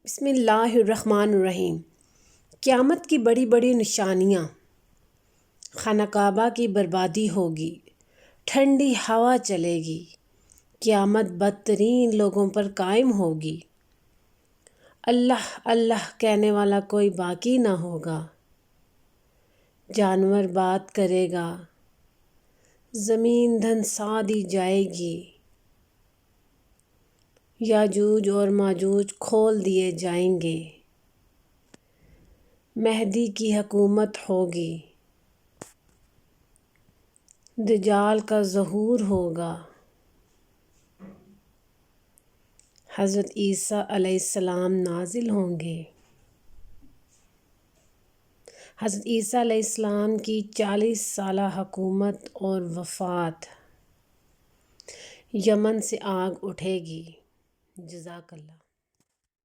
بسم اللہ الرحمن الرحیم۔ قیامت کی بڑی بڑی نشانیاں۔ خانہ کعبہ کی بربادی ہوگی، ٹھنڈی ہوا چلے گی، قیامت بدترین لوگوں پر قائم ہوگی، اللہ اللہ کہنے والا کوئی باقی نہ ہوگا، جانور بات کرے گا، زمین دھنسا دی جائے گی، یاجوج اور ماجوج کھول دیے جائیں گے، مہدی کی حکومت ہوگی، دجال کا ظہور ہوگا، حضرت عیسیٰ علیہ السلام نازل ہوں گے۔ حضرت عیسیٰ علیہ السلام کی 40 سالہ حکومت اور وفات۔ یمن سے آگ اٹھے گی۔ جزاک اللہ۔